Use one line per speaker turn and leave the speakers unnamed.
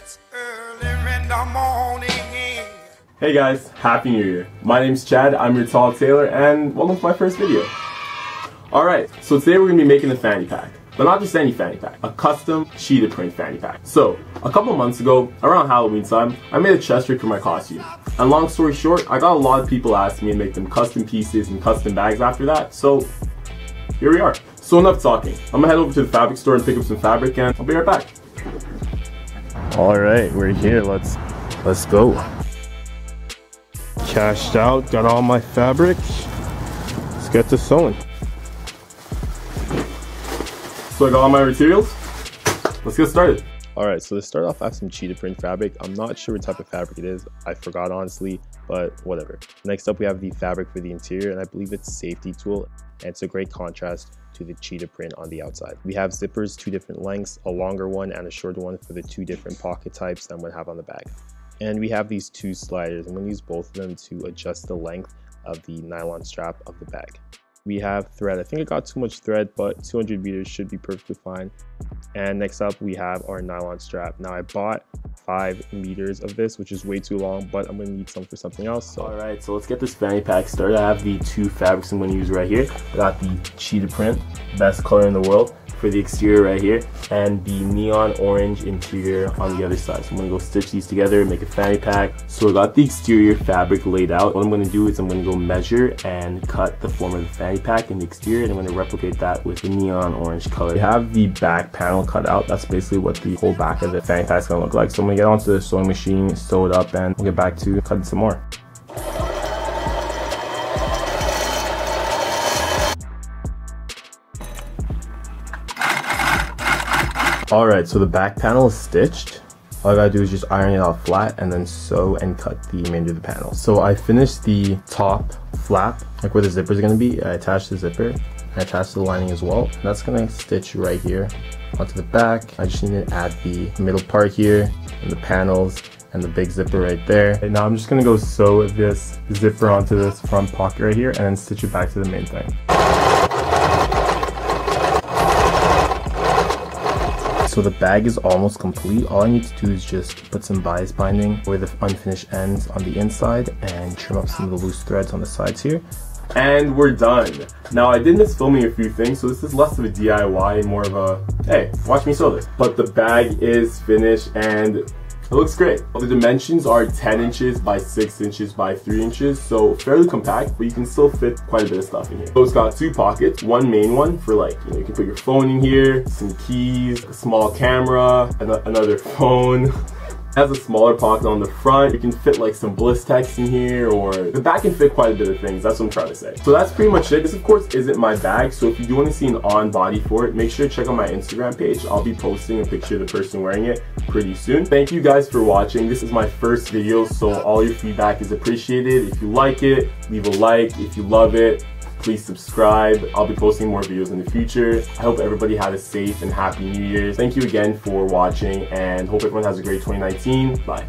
It's early in the morning.
Hey guys, Happy New Year. My name's Chad, I'm your Tall Tailor, and welcome to my first video. Alright, so today we're going to be making a fanny pack. But not just any fanny pack, a custom cheetah print fanny pack. So, a couple months ago, around Halloween time, I made a chest rig for my costume. And long story short, I got a lot of people asking me to make them custom pieces and custom bags after that, so here we are. So enough talking. I'm gonna head over to the fabric store and pick up some fabric, and I'll be right back.
Alright, we're here. Let's go. Cashed out, got all my fabric. Let's get to sewing.
So I got all my materials. Let's get started.
Alright, so to start off, I have some cheetah print fabric. I'm not sure what type of fabric it is. I forgot honestly, but whatever. Next up, we have the fabric for the interior, and I believe it's safety tulle, and it's a great contrast to the cheetah print on the outside. We have zippers, two different lengths, a longer one and a shorter one for the two different pocket types that I'm going to have on the bag. And we have these two sliders. I'm going to use both of them to adjust the length of the nylon strap of the bag. We have thread. I think I got too much thread, but 200 meters should be perfectly fine. And next up, we have our nylon strap. Now I bought 5 meters of this, which is way too long, but I'm gonna need some for something else. So.
All right, so let's get this fanny pack started. I have the two fabrics I'm gonna use right here. I got the cheetah print, best color in the world, for the exterior right here, and the neon orange interior on the other side. So I'm gonna go stitch these together, make a fanny pack. So I got the exterior fabric laid out. What I'm gonna do is I'm gonna go measure and cut the form of the fanny pack in the exterior, and I'm gonna replicate that with the neon orange color. I have the back panel cut out. That's basically what the whole back of the fanny pack is gonna look like. So I'm gonna get onto the sewing machine, sew it up, and we'll get back to cutting some more. Alright, so the back panel is stitched. All I gotta do is just iron it out flat and then sew and cut the remainder of the panel. So I finished the top flap, like where the zipper is gonna be. I attached the zipper, I attached the lining as well. And that's gonna stitch right here onto the back. I just need to add the middle part here and the panels and the big zipper right there. And now I'm just gonna go sew this zipper onto this front pocket right here and then stitch it back to the main thing. So the bag is almost complete. All I need to do is just put some bias binding where the unfinished ends on the inside and trim up some of the loose threads on the sides here. And we're done. Now I did miss filming a few things, so this is less of a DIY and more of a, hey, watch me sew this. But the bag is finished and it looks great. The dimensions are 10 inches by 6 inches by 3 inches, so fairly compact, but you can still fit quite a bit of stuff in here. So it's got 2 pockets, one main one for like, you can put your phone in here, some keys, a small camera, another phone. It has a smaller pocket on the front. You can fit like some bliss text in here, or the back can fit quite a bit of things. That's what I'm trying to say. So that's pretty much it. This of course isn't my bag, so if you do want to see an on body for it, make sure to check out my Instagram page. I'll be posting a picture of the person wearing it pretty soon. Thank you guys for watching. This is my first video, so all your feedback is appreciated. If you like it, leave a like. If you love it, please subscribe. I'll be posting more videos in the future. I hope everybody had a safe and happy New Year's. Thank you again for watching and hope everyone has a great 2019. Bye.